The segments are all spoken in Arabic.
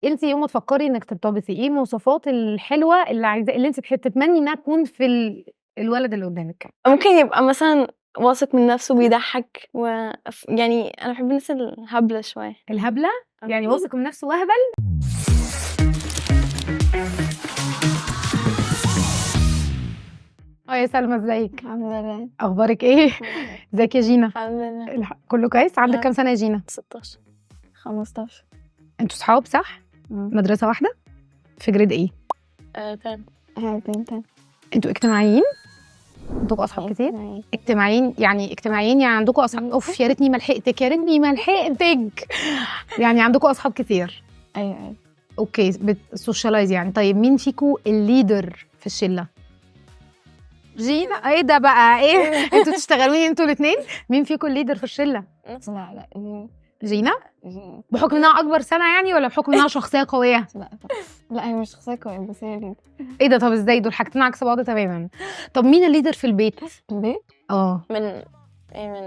انت يوم ما تفكري انك ترتبطي ايه المواصفات الحلوه اللي انت تتمني انها تكون في الولد اللي قدامك؟ ممكن يبقى مثلا واثق من نفسه بيضحك يعني انا بحب الناس الهبله شويه. الهبله يعني واثق من نفسه وهبل. يا سلمى ازيك؟ الحمد لله. اخبارك ايه؟ ازيك يا جينا؟ الحمد لله. كله كويس. عندك كام سنه يا جينا؟ 16 15. انتوا صحاب صح؟ مدرسه واحده؟ في جريد ايه؟ تاني. انتوا اجتماعيين؟ عندكم اصحاب كتير؟ اجتماعيين يعني عندكم اصحاب؟ اوف يا ريتني ما لحقتك يعني عندكم اصحاب كتير؟ ايوه. اوكي بتسوشيالايز يعني. طيب مين فيكم الليدر في الشله؟ جينا. ايه ده بقى ايه؟ انتوا تشتغلون انتوا الاثنين؟ مين فيكم الليدر في الشله؟ لا جينا. بحكم انها اكبر سنه يعني ولا بحكم انها شخصيه قويه؟ لا هي مش شخصيه قويه بس هي الليدر. ايه ده؟ طب ازاي دول حاجتين عكس بعض تماما؟ طب مين الليدر في البيت؟ من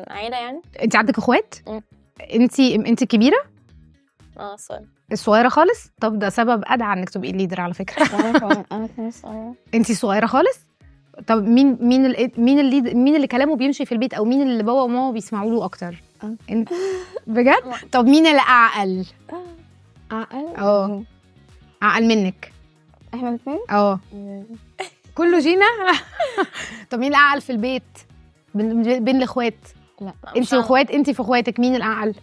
عيله يعني. انت عندك اخوات؟ انت كبيره؟ صغيره. الصغيره خالص؟ طب ده سبب ادعى انك تبقي الليدر على فكره. انا كمان صغيره. انت صغيره خالص؟ طب مين اللي كلامه بيمشي في البيت او مين اللي بابا وماما بيسمعوا له اكتر؟ بجد؟ طب مين اللي اعقل؟ اعقل منك؟ احنا الاثنين. كله جينا. طب مين الاعقل في البيت بين الاخوات؟ لا انت واخوات، انت في اخواتك مين الاعقل؟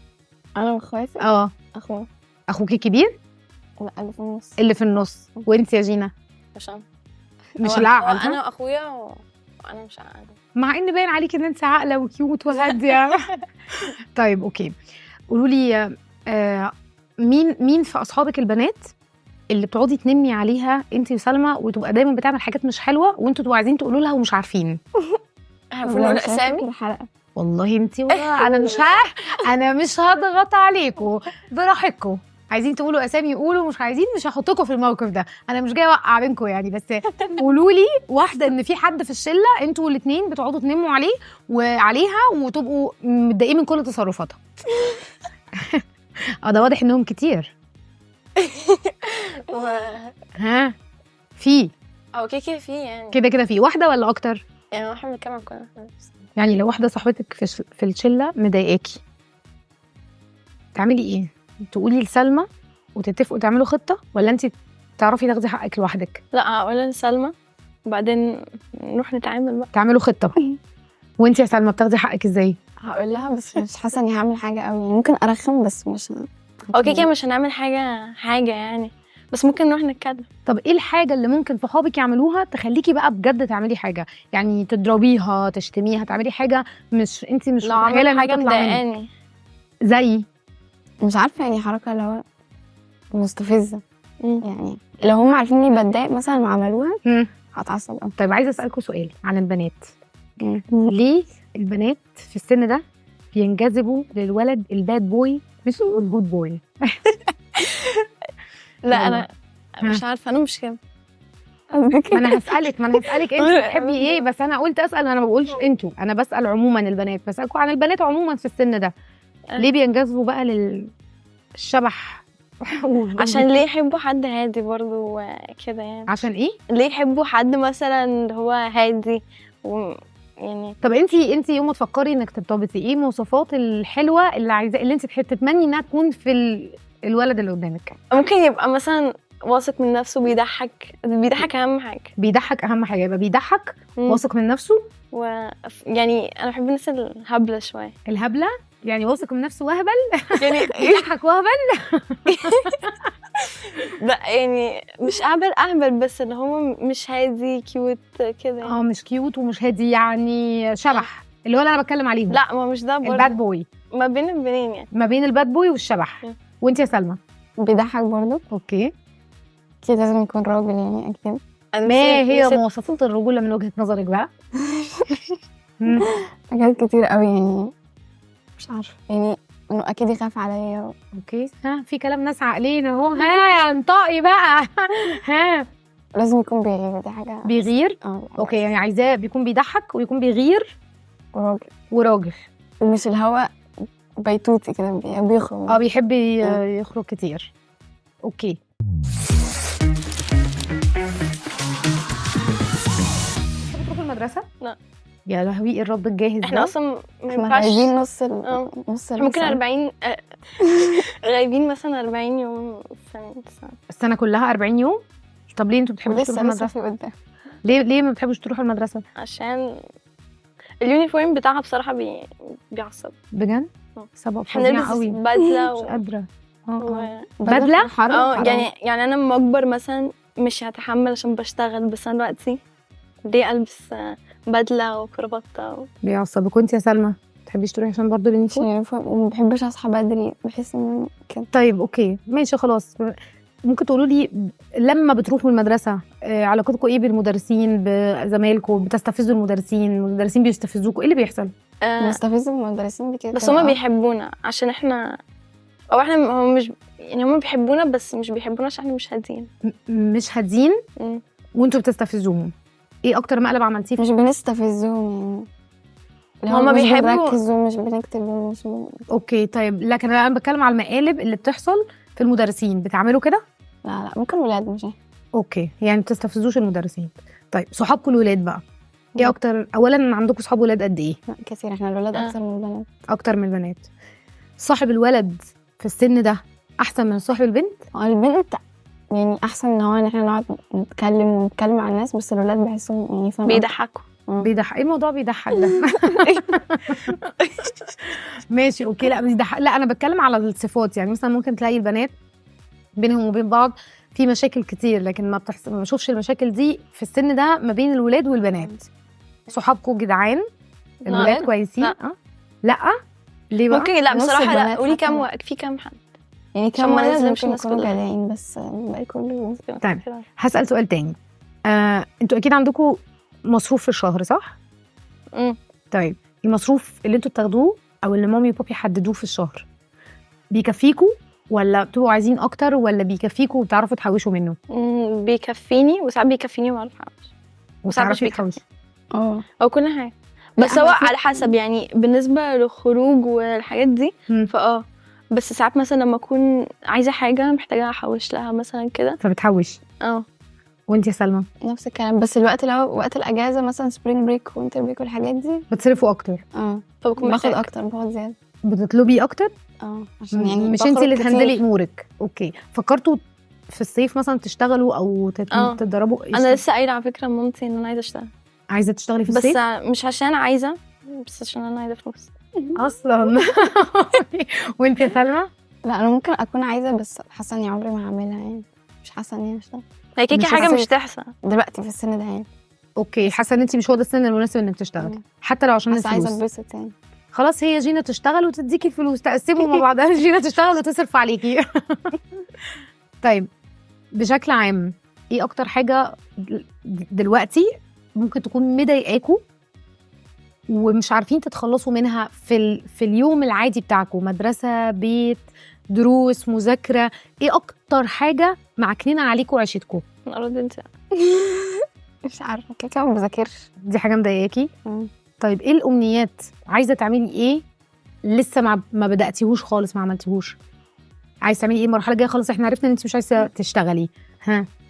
انا واخواتي. اخوكي كبير؟ لا اللي في النص. وانت يا جينا؟ مش الاعقل. انا واخويا وانا مش عاقله، مع ان باين عليكي ان انت عاقله وكيوت وهاديه. طيب اوكي، قولوا لي مين في اصحابك البنات اللي بتقعدي تنمي عليها انت وسلمى وتبقى دايما بتعمل حاجات مش حلوه وانتوا تبقوا عايزين تقولوا لها ومش عارفين؟ هنقول اسامي الحلقه. والله انت انا مش هضغط عليكم، براحتكم. عايزين تقولوا اسامي قولوا، مش عايزين مش هحطكم في الموقف ده. انا مش جايه اوقع بينكم يعني، بس قولوا لي واحده ان في حد في الشله انتوا الاثنين بتقعدوا تنموا عليه وعليها وتبقوا متضايقين من كل تصرفاتها. ده واضح انهم كتير. ها في كده في يعني كده في واحده ولا اكتر؟ يعني احنا بنتكلم كلنا يعني لو واحده صاحبتك في الشله مضايقاكي تعملي ايه؟ تقولي لسلمى وتتفقوا تعملوا خطه ولا انت تعرفي تاخدي حقك لوحدك؟ لا هقول لسلمى وبعدين نروح نتعامل بقى، تعملوا خطه. وانت يا سلمى بتاخدي حقك ازاي؟ هقول لها بس مش حاسه اني هعمل حاجه قوي، ممكن ارخم بس مش كده مش هنعمل حاجه يعني، بس ممكن نروح نتكلم. طب ايه الحاجه اللي ممكن صحابك يعملوها تخليكي بقى بجد تعملي حاجه؟ يعني تضربيها، تشتميها، تعملي حاجه انت مش لو عملت حاجه مضايقاني زي مش عارفه يعني حركه اللي هو مستفزه يعني لو هم عارفين اني بتضايق مثلا وعملوها هتعصب قوي. طيب عايزه اسالكم سؤال عن البنات. ليه البنات في السن ده بينجذبوا للولد الباد بوي مش الجود بوي؟ لا انا مش عارفه، انا مش كده. ما انا هسالك انت بتحبي ايه، بس انا قلت اسال، انا ما بقولش انتوا، انا بسال عموما البنات، بسالكم عن البنات عموما في السن ده. ليه بينجذبوا بقى للشبح؟ عشان ليه يحبوا حد هادي برضو كده يعني. عشان ايه؟ ليه يحبوا حد مثلا اللي هو هادي يعني. طب انت يوم ما تفكري انك ترتبطي ايه المواصفات الحلوه اللي انت تتمني انها تكون في الولد اللي قدامك؟ ممكن يبقى مثلا واثق من نفسه بيضحك اهم حاجه. بيضحك اهم حاجه، يبقى بيضحك واثق من نفسه يعني انا بحب الناس الهبله شويه. الهبله يعني واثق من نفسه وهبل يعني يضحك وهبل. لا يعني مش اهبل بس اللي هو مش هادي كيوت كده يعني. مش كيوت ومش هادي يعني شبح اللي هو اللي انا بتكلم عليه. لا ما مش ده برضه الباد بوي، ما بين البنين يعني، ما بين الباد بوي والشبح. وانت يا سلمى؟ بيضحك برضه. اوكي كده لازم يكون راجل يعني اكيد. ما هي مواصفات الرجوله من وجهه نظرك بقى؟ حاجات كتير قوي يعني مش عارفه يعني انه اكيد يخاف عليا. اوكي في كلام ناس عاقلين اهو. انطقي بقى. لازم يكون بيغير، دي حاجه بيغير. اوكي يعني عايزاه بيكون بيضحك ويكون بيغير وراجل مش الهوا بيتوتي كده بيخرج. بيحب يخرج كتير. اوكي. بتحبوا تروحوا المدرسه؟ لا. يا لهوي ايه الرب الجاهز احنا ده؟ اصلا ما احنا ينفعش غايبين نص ممكن السنة. 40 غايبين مثلا 40 يوم السنة. السنه كلها 40 يوم. طب ليه انتوا بتحبوش ولسه تروحوا لسه المدرسه؟ في قدام. ليه ما بتحبوش تروحوا المدرسه؟ عشان اليونيفورم بتاعها بصراحة بيعصب. بجد؟ اه. سبب احنا فظيع نلبس قوي، بدلة مش قادره. و... بدلة؟ حرام. يعني انا لما اكبر مثلا مش هتحمل عشان بشتغل، بس انا دلوقتي ليه البس بدلة وكرافته بيعصبك. وانت يا سلمى تحبيش تروحي عشان برضه اليونيفورم؟ وما بحبش اصحى بدري، بحس ان كده. طيب اوكي ماشي خلاص. ممكن تقولوا لي لما بتروحوا المدرسه علاقتكم ايه بالمدرسين، بزمايلكم؟ بتستفزوا المدرسين بيستفزوكوا، ايه اللي بيحصل؟ بنستفز المدرسين بكده، بس هما بيحبونا عشان احنا هم مش يعني هما بيحبونا، بس مش بيحبونا عشان احنا مش هادين. مش هادين وانتوا بتستفزوهم. ايه اكتر مقلب عملتيه؟ مش بنستفزهم يعني، هما مش بيحبوا بنركز ومش بنكتب ومش اوكي طيب، لكن انا بتكلم على المقالب اللي بتحصل في المدرسين، بتعملوا كده؟ لا ممكن ولاد مش اوكي يعني بتستفزوش المدرسين. طيب صحابكم الولاد بقى ايه اكتر؟ اولا عندكم صحاب ولاد قد ايه؟ لا كتير، احنا الولاد اكتر من البنات. اكتر من البنات. صاحب الولد في السن ده احسن من صاحب البنت؟ البنت يعني احسن ان هو ان احنا نقعد نتكلم مع الناس، بس الولاد بحسهم يعني فاهم بيضحكوا. بيضحك. ايه الموضوع بيضحك ده؟ ماشي اوكي. لا بيضحك. لا انا بتكلم على الصفات، يعني مثلا ممكن تلاقي البنات بينهم وبين بعض في مشاكل كتير، لكن ما بشوفش المشاكل دي في السن ده ما بين الولاد والبنات. صحابكم جدعان؟ الولاد كويسين؟ لا ليه بقى؟ ممكن لا نص بصراحه لا. البنات قولي حتى في كام حد يعني عشان كم ما ولد نظلمش ممكن الناس يكونوا كلها. جدعين، بس الباقي كله طيب هسأل سؤال تاني. انتوا اكيد عندكم مصروف في الشهر صح؟ طيب المصروف اللي انتوا بتاخدوه او اللي مامي وبابي حددوه في الشهر بيكفيكوا ولا بتبقوا عايزين اكتر، ولا بيكفيكوا وبتعرفوا تحوشوا منه؟ بيكفيني وساعات بيكفيني وما اعرفش احوش، وساعات مش بتعرفي بيكفي تحوشي؟ او كل حاجه. بس هو على حسب يعني، بالنسبه للخروج والحاجات دي بس ساعات مثلا لما اكون عايزه حاجه محتاجه احوش لها مثلا كده فبتحوش. وانت يا سلمى؟ نفس الكلام، بس الوقت لو وقت الاجازه مثلا سبرينج بريك وينتر بريك والحاجات دي بتصرفوا اكتر. فبكون باخد اكتر، باخد زياده. بتطلبي اكتر عشان يعني مش انت اللي تهندلي امورك. اوكي. فكرتوا في الصيف مثلا تشتغلوا او تتدربوا؟ انا لسه قايله على فكره مامتي ان انا عايزه اشتغل. عايزه تشتغلي في الصيف؟ بس مش عشان عايزه، بس عشان انا عايزه فلوس اصلا. وانت يا سلمى؟ لا انا ممكن اكون عايزه، بس حاسه اني عمري ما هعملها يعني، مش حاسه اني هشتغل. هي كيكه حاجه مش تحصل دلوقتي في السن ده يعني. اوكي حاسه ان انت مش هو ده السن المناسب انك تشتغلي حتى لو عشان الفلوس. عايزه اتبسط يعني. خلاص هي جينا تشتغل وتديكي الفلوس، تقسموا مع بعضها. جينا تشتغل وتصرف عليكي. طيب بشكل عام ايه اكتر حاجه دلوقتي ممكن تكون مضايقاكوا ومش عارفين تتخلصوا منها في اليوم العادي بتاعكم؟ مدرسه، بيت، دروس، مذاكره. ايه اكتر حاجه معكنينه عليكم عيشتكم؟ الارض انت مش عارفه كده ما بذاكرش. دي حاجه مضايقاكي؟ طيب ايه الامنيات؟ عايزه تعملي ايه لسه ما بداتيهوش خالص، ما عملتيهوش؟ عايزه تعملي ايه المرحله الجايه؟ خلاص احنا عرفنا ان انت مش عايزه تشتغلي،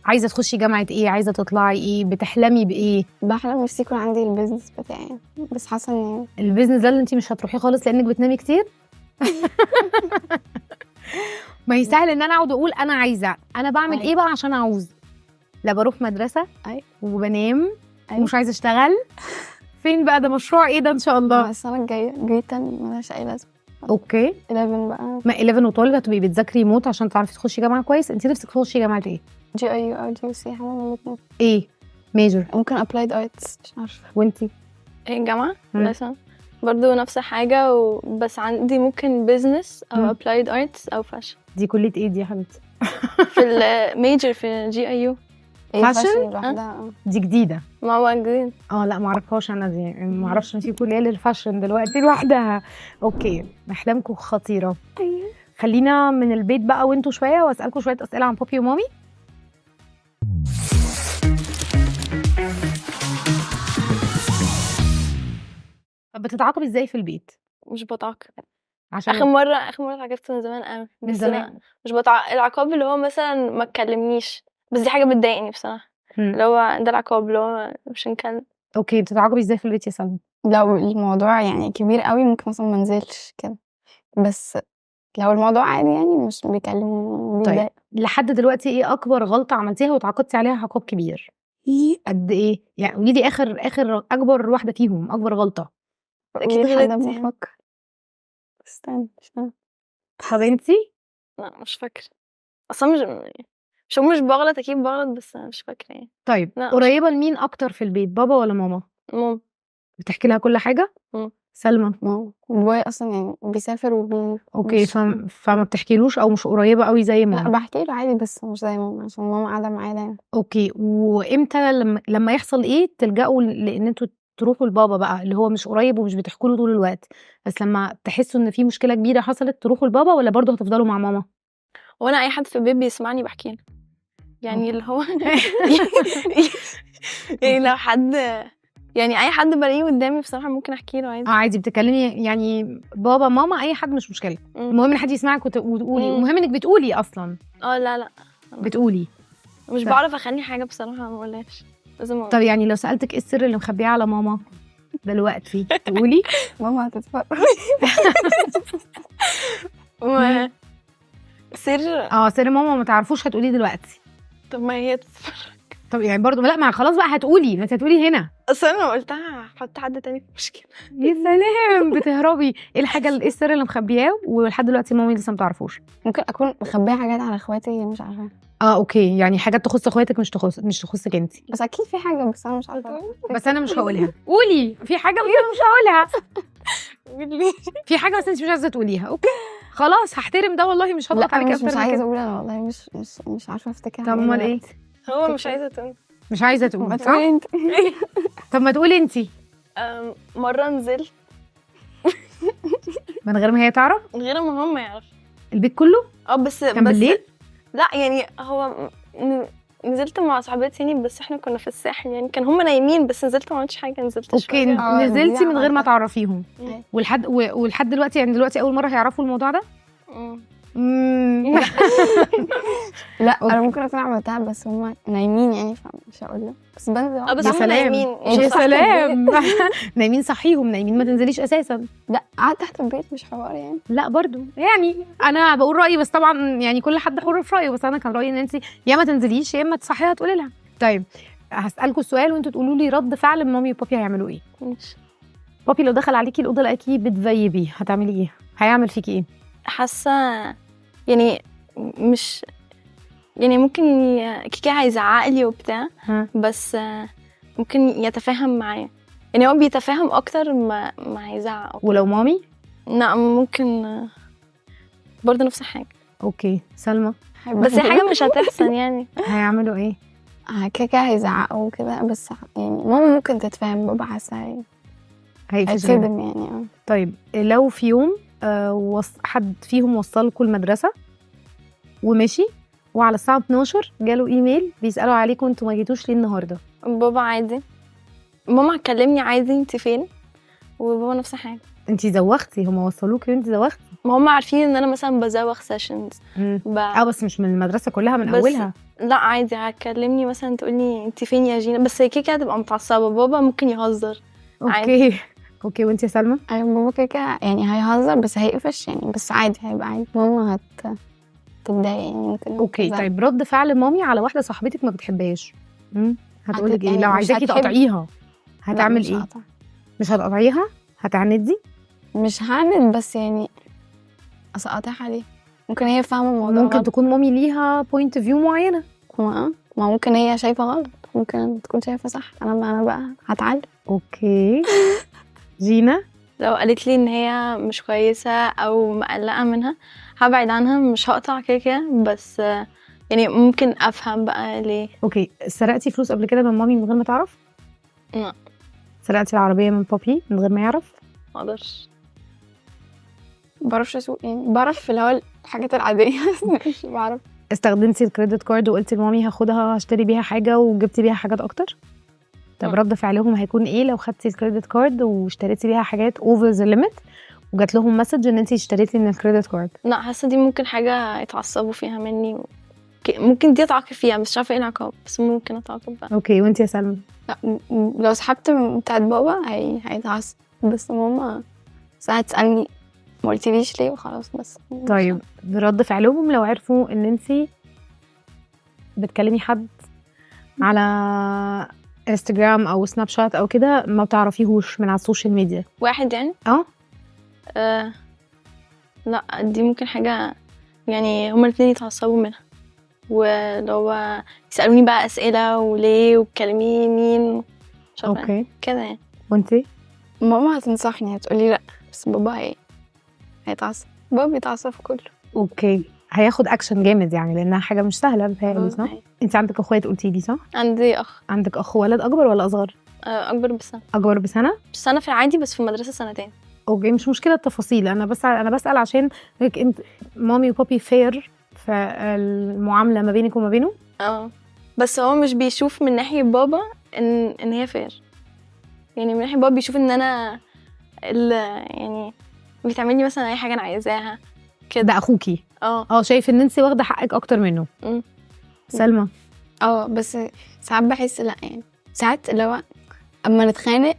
عايزه تخشي جامعه ايه؟ عايزه تطلعي ايه؟ بتحلمي بايه؟ بحلم نفسي يكون عندي البيزنس بتاعي، بس حاسه ان البيزنس ده اللي انت مش هتروحيه خالص لانك بتنامي كتير. ما هي سهل ان انا اقعد اقول انا عايزه، انا بعمل ايه بقى عشان اعوز؟ لا بروح مدرسه وبنام ومش عايزه اشتغل. فين بقى ده؟ مشروع ايه ده ان شاء الله؟ السنه الجايه جريتا مالهاش اي لازمه. اوكي 11 بقى. ما 11 و12 هتبقي بتذاكري موت عشان تعرفي تخشي جامعه كويس. انت نفسك تخشي جامعه ايه؟ GIU او GUC، حاجه من الاثنين. ايه ميجر؟ ممكن ابلايد ارتس، مش عارفه. وانتي؟ الجامعه مثلا برضو نفس حاجه بس عندي ممكن بيزنس او ابلايد ارتس او فاشن. دي كليه ايه دي يا حبيبتي؟ في الميجر في GIU فاشن لوحدها. دي جديده؟ ما هو جديد. لا ما اعرفهاش انا دي، ما اعرفش ان في كليه للفاشن دلوقتي لوحدها. اوكي احلامكم خطيره. خلينا من البيت بقى وانتوا شويه واسالكم شويه اسئله عن بابي ومامي. طب بتتعاقبي ازاي في البيت؟ مش بتعاقب. عشان اخر مره اتعاقبت من زمان قوي، من بس زمان. أنا مش العقاب اللي هو مثلا ما تكلمنيش، بس دي حاجه بتضايقني بصراحه. اللي هو ده العقاب اللي هو مش نكلم. اوكي، بتتعاقبي ازاي في البيت يا سلمى؟ لو الموضوع يعني كبير قوي ممكن مثلا ما انزلش كده، بس لو الموضوع عادي يعني مش بيكلمني طيب بيتضايق. لحد دلوقتي ايه اكبر غلطه عملتيها واتعاقبتي عليها عقاب كبير؟ ايه قد ايه يعني؟ قولي لي اخر اكبر واحده فيهم، اكبر غلطه. أكيد قولي لحد غلطت ما يعني. افكر. استنى طب انتي؟ لا مش فاكره اصلا، مش بغلط، اكيد بغلط بس أنا مش فاكره يعني. طيب لا، مش قريبه لمين اكتر في البيت، بابا ولا ماما؟ ماما. بتحكي لها كل حاجه؟ سلمى؟ ما بابايا اصلا يعني بيسافر اوكي، فما بتحكيلوش او مش قريبه قوي زي لا ماما؟ بحكي له عادي بس مش زي ماما عشان ماما قاعده معايا دايما. اوكي، وامتى لما يحصل ايه تلجأوا لان انتوا تروحوا لبابا بقى، اللي هو مش قريب ومش بتحكوا له طول الوقت، بس لما تحسوا ان في مشكله كبيره حصلت تروحوا لبابا، ولا برضه هتفضلوا مع ماما؟ وانا اي حد في البيت بيسمعني بحكي له يعني اللي هو يعني لو حد، يعني اي حد بلاقيه قدامي بصراحه ممكن احكي له عادي. عادي بتتكلمي يعني بابا ماما اي حد مش مشكله، المهم ان حد يسمعك وتقولي، المهم انك بتقولي اصلا. لا بتقولي مش بعرف اخلي حاجه بصراحه ما اقولهاش، لازم أقول. طب يعني لو سالتك ايه السر اللي مخبيه على ماما دلوقتي تقولي؟ ماما هتتفرج. سر سر ماما ما تعرفوش هتقولي دلوقتي؟ طب ما هي تتفرج. طب يعني برضه لا، ما خلاص بقى هتقولي، ما انت هتقولي هنا. اصل انا لو قلتها هحط حد تاني في مشكله. يا سلام، بتهربي. ايه ايه السر اللي مخبياه ولحد دلوقتي مامي لسه ما تعرفوش؟ ممكن اكون مخبيه حاجات على اخواتي مش عارفه. اوكي، يعني حاجات تخص اخواتك مش تخصك انت. بس اكيد في حاجه بس انا مش عارفه. بس انا مش هقولها. قولي في حاجه بس انا مش هقولها. في حاجه بس انت مش عايزه تقوليها. اوكي خلاص هحترم ده والله، مش هضغط عليك مش عايزه اقول انا والله مش عارفه افتكر. طب امال ايه؟ هو مش عايزه تقول. مش عايزه تقول. ما تقولي انت. طب ما تقولي انت. مره نزلت من غير ما هي تعرف، من غير ما هم يعرفوا البيت كله. بس كان بالليل؟ لا يعني هو نزلت مع صاحباتي يعني، بس احنا كنا في الساحل يعني، كان هم نايمين بس نزلت ما عملتش حاجه، نزلت اوكي نزلتي من غير ما تعرفيهم. ولحد دلوقتي يعني دلوقتي اول مره هيعرفوا الموضوع ده؟ لا انا ممكن اكون عملتها بس هم نايمين يعني فمش هقول له، بس بنزل. بس هم نايمين. يا سلام. نايمين صحيهم، نايمين ما تنزليش اساسا. لا قاعد تحت البيت مش حوار يعني. لا برضو يعني انا بقول رايي، بس طبعا يعني كل حد حر في رايه، بس انا كان رايي ان انت يا ما تنزليش يا اما تصحيها تقولي لها. طيب هسالكوا السؤال وانتوا تقولوا لي رد فعل مامي وبابي هيعملوا ايه. بابي لو دخل عليكي الاوضه لقاكي بتفيبي هتعملي ايه؟ هيعمل فيكي ايه؟ حاسه يعني مش يعني ممكن كيكا هيزعق لي وبتاع، بس ممكن يتفاهم معايا، يعني هو بيتفاهم اكتر ما هيزعق. ولو مامي؟ لا ممكن برضه نفس الحاجه. اوكي سلمى؟ بس هي حاجه مش هتحصل يعني. هيعملوا ايه؟ كيكا هيزعقوا كده، بس يعني ماما ممكن تتفاهم، بابا حاسه هيتصدم يعني. طيب لو في يوم حد فيهم وصلكوا المدرسه ومشي، وعلى الساعه 12 جاله ايميل بيسالوا عليكم انتوا ما جيتوش ليه النهارده؟ بابا عادي، ماما هتكلمني عادي انت فين، وبابا نفس الحاجه. انت زوختي، هم وصلوكي وانت زوختي؟ ما هم عارفين ان انا مثلا بزوغ سيشنز. بس مش من المدرسه كلها من اولها. لا عادي هتكلمني مثلا تقولي انت فين يا جينا، بس كيكه هتبقى متعصبه، بابا ممكن يهزر. اوكي اوكي. وانت يا سلمى؟ بابا كيكه يعني هيهزر بس هيقفش يعني، بس عادي هيبقى عادي. ماما هتتضايق يعني ممكن. اوكي طيب رد فعل مامي على واحده صاحبتك ما بتحبهاش هتقولك ايه؟ لو عايزاكي تقطعيها هتعمل ايه؟ مش هتقطعيها؟ هتعندي؟ مش هعند، بس يعني اسقطها ليه؟ ممكن هي فاهمه الموضوع ممكن تكون مامي ليها بوينت فيو معينه. ما ممكن هي شايفه غلط، ممكن تكون شايفه صح. انا بقى هتعلم. اوكي. جينا؟ لو قالت لي ان هي مش كويسه او مقلقه منها هبعد عنها، مش هقطع كده بس يعني ممكن افهم بقى ليه. اوكي. سرقتي فلوس قبل كده من مامي من غير ما تعرف؟ لا. سرقتي العربيه من بابي من غير ما يعرف؟ ما اقدرش. بعرفش اسوق يعني، بعرف اللي هو الحاجات العاديه مش بعرف. استخدمتي الكريدت كارد وقلتي لمامي هاخدها هشتري بيها حاجه وجبتي بيها حاجات اكتر؟ طب رد فعلهم هيكون ايه لو خدتي الكريدت كارد واشتريتي بيها حاجات اوفر ذا ليميت وجات لهم مسج ان انت اشتريتي من الكريدت كارد؟ لا، حاسه دي ممكن حاجه يتعصبوا فيها مني ممكن دي اتعاقب فيها، بس مش عارفه ايه العقاب، بس ممكن اتعاقب بقى. اوكي، وانت يا سلمى؟ لا لو سحبت بتاعت بابا هيتعصب، بس ماما ساعات تسألني ما قلتليش ليه وخلاص. بس طيب برد فعلهم لو عرفوا ان انت بتكلمي حد على انستجرام او سناب شات او كده ما بتعرفيهوش من على السوشيال ميديا؟ واحد يعني لا، دي ممكن حاجه يعني هما الاثنين يتعصبوا منها، ولو يسالوني بقى اسئله وليه وبتكلمي مين، مش عارفه اوكي كده يعني. وانتي؟ ماما هتنصحني هتقولي لا، بس بابا هيتعصب. بابا بيتعصب في كله. اوكي، هياخد اكشن جامد يعني، لانها حاجه مش سهله بتهيألي، صح؟ انت عندك اخوات قلتي لي، صح؟ عندي اخ. عندك اخ ولد اكبر ولا اصغر؟ اكبر بسنه. اكبر بسنه؟ سنه في العادي، بس في المدرسه سنتين. اوكي، مش مشكله التفاصيل، انا بسال عشان انت مامي وبابي فير في المعامله ما بينك وما بينه؟ بس هو مش بيشوف من ناحيه بابا ان هي فير، يعني من ناحيه بابا بيشوف ان انا يعني بيتعمل لي مثلا اي حاجه انا عايزاها كده. ده اخوكي؟ شايف ان انت واخده حقك اكتر منه. سلمى؟ بس ساعات بحس لا، يعني ساعات لو اما نتخانق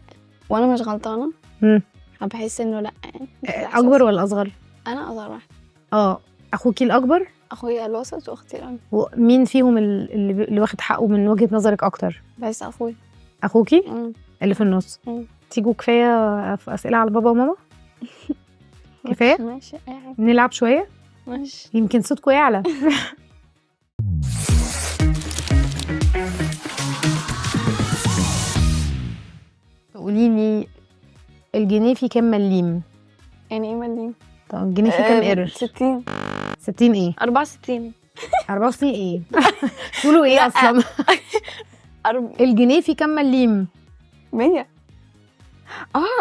وانا مش غلطانه بحس انه لا يعني. اكبر ولا اصغر؟ انا اصغر واحد. اخوكي الاكبر؟ اخويا الوسط واختي الاكبر. ومين فيهم اللي واخد حقه من وجهه نظرك اكتر؟ بس اخويا. اخوكي اللي في النص. تيجوا كفايه في اسئله على بابا وماما؟ كفايه؟ ماشي، نلعب شويه؟ ماشي، يمكن صوتكم يعلى. قولي لي الجنيه فيه كام مليم؟ يعني ايه مليم؟ طب الجنيه فيه كام قرش؟ 60. 60 ايه؟ 64. 64 ايه؟ تقولوا ايه اصلا؟ الجنيه فيه كام مليم؟ 100.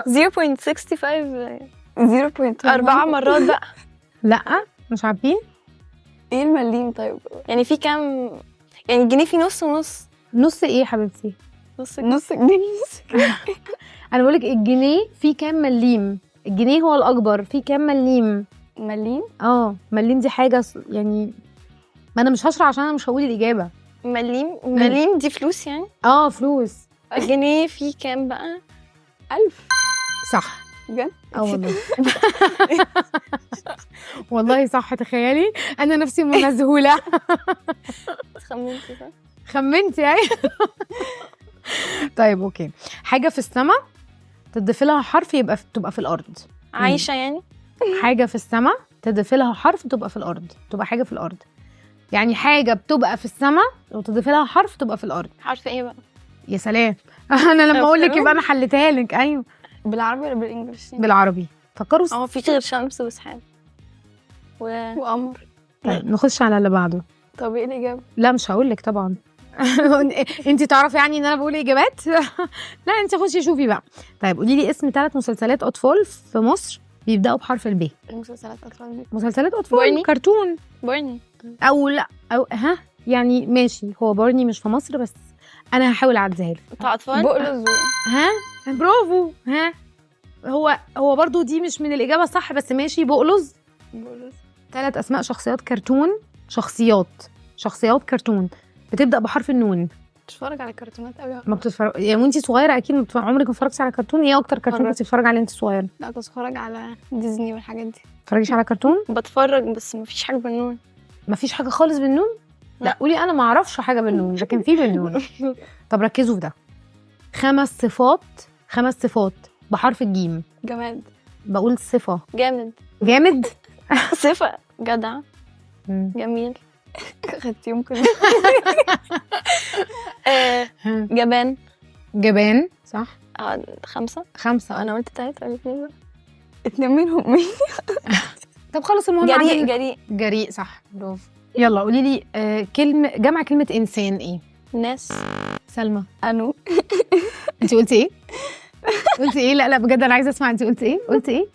0.65. 0.1 4 مرات بقى. لا مش عارفين ايه المليم. طيب يعني في كام؟ يعني الجنيه فيه نص ونص. نص ايه يا حبيبتي؟ نص جنيه. انا بقولك الجنيه فيه كام مليم؟ الجنيه هو الاكبر، فيه كام مليم؟ مليم. مليم دي حاجه يعني، ما انا مش هشرح عشان انا مش هقول الاجابه. مليم دي فلوس يعني. فلوس. الجنيه فيه كام بقى؟ 1000. صح بجد؟ والله. والله صح. تخيلي انا نفسي مذهوله. خمنتي صح؟ خمنتي يعني. طيب اوكي، حاجه في السماء تضيف لها حرف تبقى في الارض. عايشه يعني. حاجه في السماء تضيف لها حرف تبقى في الارض، تبقى حاجه في الارض، يعني حاجه بتبقى في السماء وتضيف لها حرف تبقى في الارض. حرف ايه بقى؟ يا سلام. انا لما اقول لك يبقى انا حلتها لك. ايوه بالعربي ولا بالانجلش؟ بالعربي. فكروا. في غير شمس وسحاب وقمر. طيب نخش على اللي بعده. طب ايه الاجابه؟ لا مش هقول لك طبعا. انت تعرفي يعني ان انا بقول اجابات؟ لا انت خشي شوفي بقى. طيب قولي لي اسم 3 مسلسلات اطفال في مصر بيبداوا بحرف الب. مسلسلات اطفال. مسلسلات اطفال. بارني. كرتون. بارني. او لا او يعني ماشي، هو بارني مش في مصر، بس انا هحاول اعديها لك. بتاع اطفال. بقلظ. برافو. هو برضو دي مش من الاجابه صح، بس ماشي. بقلظ. 3 اسماء شخصيات كرتون، شخصيات كرتون بتبدا بحرف النون. بتتفرج على كرتونات قوي. ما بتتفرج يعني وانتي صغيره؟ اكيد عمرك ما اتفرجتي على كرتون. ايه اكتر كرتون كنتي بتتفرجي عليه وانتي صغيره؟ لا كنت بتفرج على ديزني والحاجات دي. ما بتتفرجيش على كرتون؟ بتفرج بس مفيش حاجه بالنون. مفيش حاجه خالص بالنون؟ لا قولي انا ما اعرفش حاجه بالنون، لكن في بالنون. طب ركزوا في ده. 5 صفات بحرف الجيم. جماد. بقول صفه. جامد. صفه. جدع. جميل. خدت يوم كده. جبان. صح. 5. انا قلت 3 ولا 2 منهم مين؟ طب خلص المهم. جريء صح. برافو. يلا قولي لي جمع كلمه انسان ايه؟ ناس. سلمى. انو. انت قلتي ايه؟ قلتي ايه؟ لا بجد انا عايزه اسمع. انت قلتي ايه؟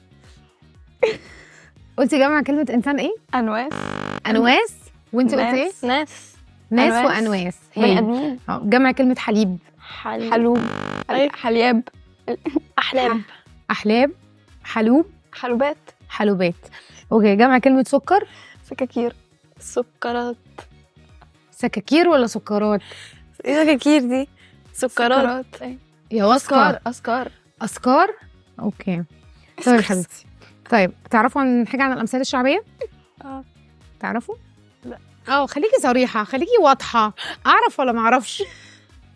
قلتي جمع كلمه انسان ايه؟ انواس. وانت قلتي ايه؟ ناس وانواس. بني ادمين. جمع كلمه حليب. حلوب. حلياب. احلام. حلوب. حلوبات. حلوبات. اوكي، جمع كلمة سكر. سكاكير. سكرات. سكاكير ولا سكرات؟ ايه سكاكير دي؟ سكرات. يا واسكار. أسكار. أسكار. اوكي طيب يا حبيبتي. طيب تعرفوا عن حاجة عن الأمثال الشعبية؟ تعرفوا؟ لا. خليكي صريحة، خليكي واضحة. أعرف ولا ما أعرفش؟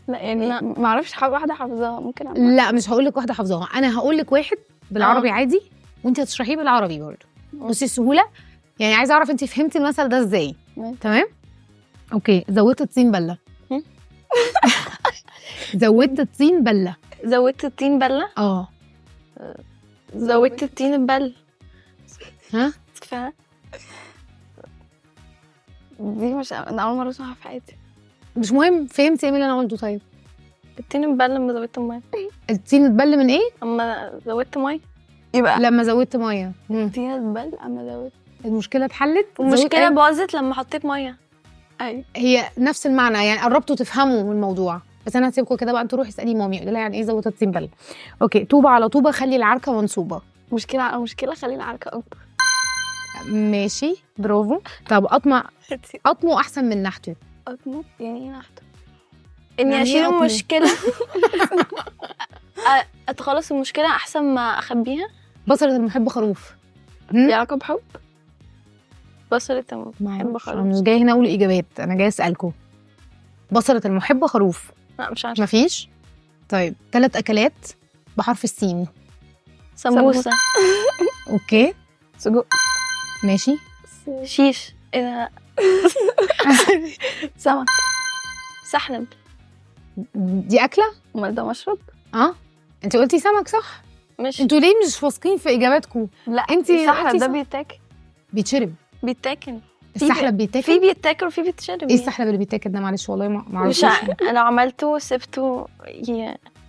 لا يعني لا. ما اعرفش واحده حافظاها ممكن أعمل. لا مش هقول لك واحدة حافظاها، أنا هقول لك واحد بالعربي عادي وأنت هتشرحيه بالعربي برضه. بصي السهولة، يعني عايزة أعرف أنت فهمتي المثل ده إزاي؟ تمام؟ أوكي، زودت الطين بلة. زودت الطين بلة. زودت الطين بلة. زودت الطين بل. ها؟ دي مش انا اول مره اسمعها في حياتي. مش مهم، فهمتي ايه من اللي انا قلته؟ طيب الطين اتبل لما زودت ميه. الطين اتبل من ايه؟ اما زودت ميه. يبقى لما زودت ميه. الطين اتبل اما زودت. المشكله اتحلت. المشكله باظت لما حطيت ميه. ايوه هي نفس المعنى، يعني قربتوا تفهموا من الموضوع. بس انا هسيبكم كده بقى، انتوا روحي اسالي مامي قولي لها يعني ايه زودت الطين بله. اوكي، طوبه على طوبه خلي العركه منصوبه. مشكله على مشكله خلينا عركه اكبر. ماشي برافو. طب قطمه احسن من نحته. قطمه يعني ايه نحته؟ اني يعني اشيل إيه قطمه؟ المشكله. اتخلص المشكله احسن ما اخبيها. بصلة المحب خروف. ليه علاقه بحب؟ بصلة المحب انا خروف. مش جايه هنا اقول اجابات، انا جايه اسالكم. بصلة المحب خروف. لا مش عارفه. مفيش. طيب 3 اكلات بحرف السين. سمبوسه. اوكي سجق. ماشي. شيش. ايه ده؟ سمك. سحلب. دي اكله؟ امال ده مشروب؟ انت قلتي سمك صح؟ مش انتوا ليه مش واثقين في اجاباتكم؟ لا انتي سحلب قلتي ده صح. بيتاكل. بيتشرب. بيتاكل. السحلب بيتاكل. في بيتاكل وفي بيتشرب. ايه السحلب اللي بيتاكل ده؟ معلش والله ما مش اعرفش. لو عملته سبته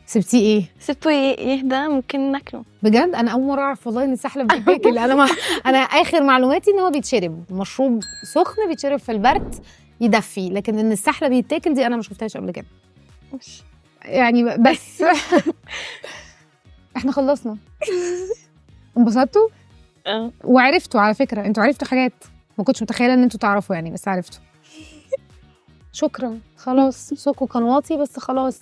سبتيه ايه؟ سبته يهدى ممكن ناكله. بجد انا اول مره اعرف والله ان السحلب بيتاكل. انا اخر معلوماتي ان هو بيتشرب، مشروب سخن بيتشرب في البرد يدفي، لكن ان السحلب بيتاكل دي انا ما شفتهاش قبل كده. مش يعني بس احنا خلصنا. انبسطتوا وعرفتوا، على فكره انتوا عرفتوا حاجات ما كنتش متخيله ان انتوا تعرفوا يعني، بس عرفتوا. شكرا. خلاص صوتكم كان واطي بس خلاص.